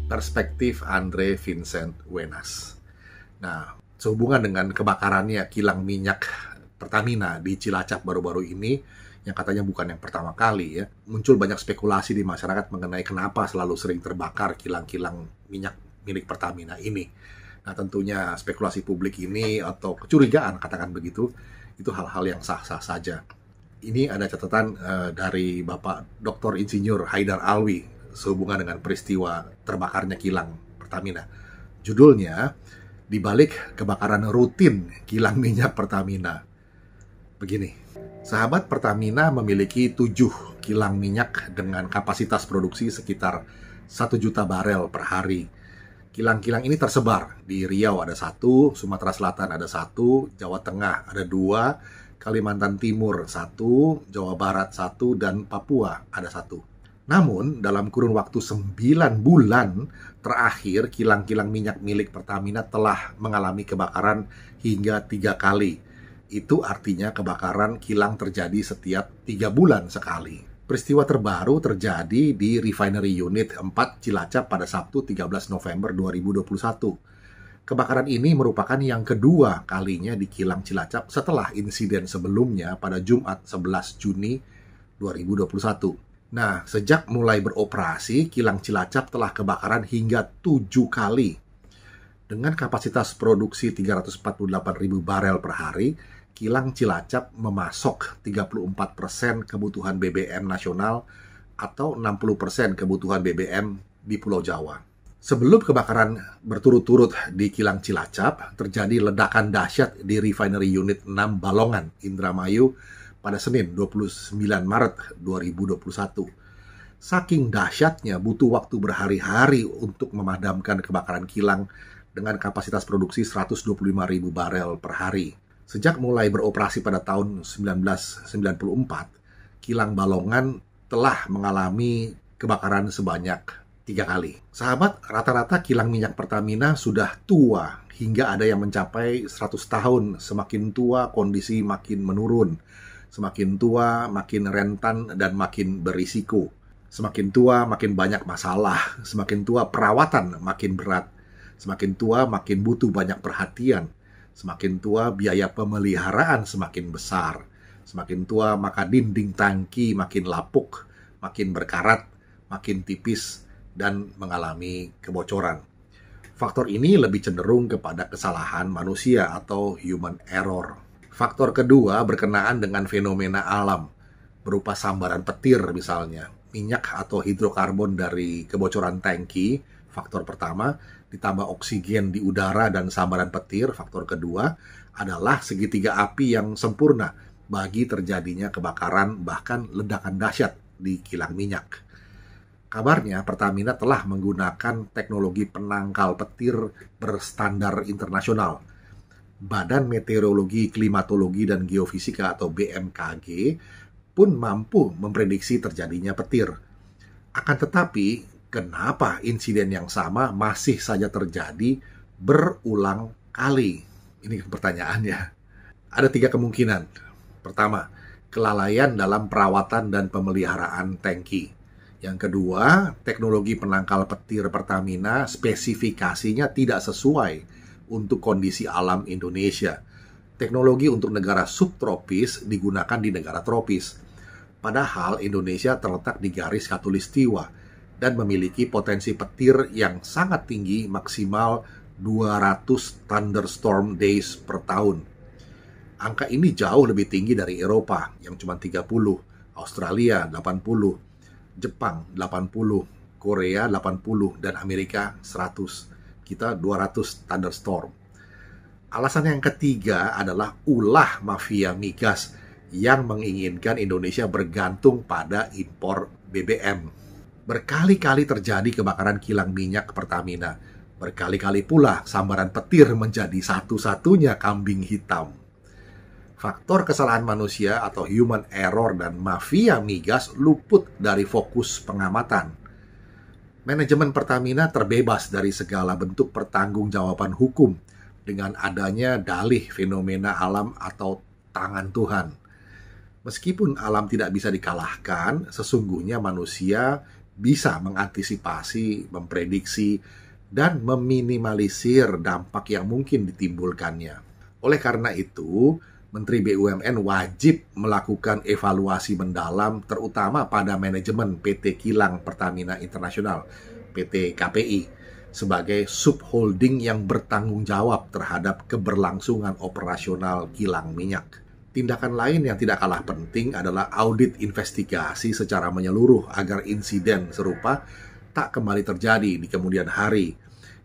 Perspektif Andre Vincent Wenas. Nah, sehubungan dengan kebakarannya kilang minyak Pertamina di Cilacap baru-baru ini, yang katanya bukan yang pertama kali ya, muncul banyak spekulasi di masyarakat mengenai kenapa selalu sering terbakar kilang-kilang minyak milik Pertamina ini. Nah, tentunya spekulasi publik ini atau kecurigaan, katakan begitu, itu hal-hal yang sah-sah saja. Ini ada catatan dari Bapak Dr. Insinyur Haidar Alwi sehubungan dengan peristiwa terbakarnya kilang Pertamina. Judulnya, Di balik kebakaran rutin kilang minyak Pertamina. Begini, sahabat Pertamina memiliki 7 kilang minyak dengan kapasitas produksi sekitar 1 juta barel per hari. Kilang-kilang ini tersebar di Riau ada 1, Sumatera Selatan ada 1, Jawa Tengah ada 2, Kalimantan Timur 1, Jawa Barat 1, dan Papua ada 1. Namun, dalam kurun waktu 9 bulan terakhir, kilang-kilang minyak milik Pertamina telah mengalami kebakaran hingga 3 kali. Itu artinya kebakaran kilang terjadi setiap 3 bulan sekali. Peristiwa terbaru terjadi di Refinery Unit 4 Cilacap pada Sabtu 13 November 2021. Kebakaran ini merupakan yang kedua kalinya di kilang Cilacap setelah insiden sebelumnya pada Jumat 11 Juni 2021. Nah, sejak mulai beroperasi, kilang Cilacap telah kebakaran hingga 7 kali. Dengan kapasitas produksi 348.000 barel per hari, kilang Cilacap memasok 34% kebutuhan BBM nasional atau 60% kebutuhan BBM di Pulau Jawa. Sebelum kebakaran berturut-turut di kilang Cilacap, terjadi ledakan dahsyat di Refinery Unit 6 Balongan, Indramayu, pada Senin 29 Maret 2021. Saking dahsyatnya butuh waktu berhari-hari untuk memadamkan kebakaran kilang dengan kapasitas produksi 125.000 barel per hari. Sejak mulai beroperasi pada tahun 1994, kilang Balongan telah mengalami kebakaran sebanyak 3 kali. Sahabat, rata-rata kilang minyak Pertamina sudah tua hingga ada yang mencapai 100 tahun. Semakin tua, kondisi makin menurun. Semakin tua, makin rentan dan makin berisiko. Semakin tua, makin banyak masalah. Semakin tua, perawatan makin berat. Semakin tua, makin butuh banyak perhatian. Semakin tua, biaya pemeliharaan semakin besar. Semakin tua, maka dinding tangki makin lapuk, makin berkarat, makin tipis, dan mengalami kebocoran. Faktor ini lebih cenderung kepada kesalahan manusia atau human error. Faktor kedua berkenaan dengan fenomena alam, berupa sambaran petir misalnya, minyak atau hidrokarbon dari kebocoran tangki, faktor pertama, ditambah oksigen di udara dan sambaran petir, faktor kedua, adalah segitiga api yang sempurna bagi terjadinya kebakaran bahkan ledakan dahsyat di kilang minyak. Kabarnya Pertamina telah menggunakan teknologi penangkal petir berstandar internasional. Badan Meteorologi, Klimatologi, dan Geofisika atau BMKG pun mampu memprediksi terjadinya petir. Akan tetapi, kenapa insiden yang sama masih saja terjadi berulang kali? Ini pertanyaannya. Ada 3 kemungkinan. Pertama, kelalaian dalam perawatan dan pemeliharaan tangki. Yang kedua, teknologi penangkal petir Pertamina spesifikasinya tidak sesuai untuk kondisi alam Indonesia. Teknologi untuk negara subtropis digunakan di negara tropis. Padahal Indonesia terletak di garis khatulistiwa dan memiliki potensi petir yang sangat tinggi, maksimal 200 thunderstorm days per tahun. Angka ini jauh lebih tinggi dari Eropa yang cuma 30, Australia 80, Jepang 80, Korea 80, dan Amerika 100. Kita 200 thunderstorm. Alasan yang ketiga adalah ulah mafia migas yang menginginkan Indonesia bergantung pada impor BBM. Berkali-kali terjadi kebakaran kilang minyak Pertamina. Berkali-kali pula sambaran petir menjadi satu-satunya kambing hitam. Faktor kesalahan manusia atau human error dan mafia migas luput dari fokus pengamatan. Manajemen Pertamina terbebas dari segala bentuk pertanggungjawaban hukum dengan adanya dalih fenomena alam atau tangan Tuhan. Meskipun alam tidak bisa dikalahkan, sesungguhnya manusia bisa mengantisipasi, memprediksi, dan meminimalisir dampak yang mungkin ditimbulkannya. Oleh karena itu, Menteri BUMN wajib melakukan evaluasi mendalam terutama pada manajemen PT Kilang Pertamina International, PT KPI, sebagai subholding yang bertanggung jawab terhadap keberlangsungan operasional kilang minyak. Tindakan lain yang tidak kalah penting adalah audit investigasi secara menyeluruh agar insiden serupa tak kembali terjadi di kemudian hari.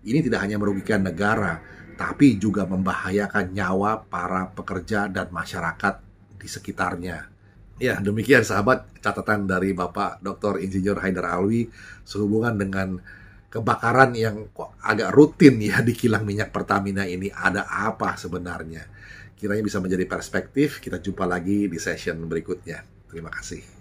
Ini tidak hanya merugikan negara, tapi juga membahayakan nyawa para pekerja dan masyarakat di sekitarnya. Ya, demikian sahabat catatan dari Bapak Dr. Insinyur Haidar Alwi sehubungan dengan kebakaran yang kok agak rutin ya di kilang minyak Pertamina ini. Ada apa sebenarnya? Kiranya bisa menjadi perspektif. Kita jumpa lagi di session berikutnya. Terima kasih.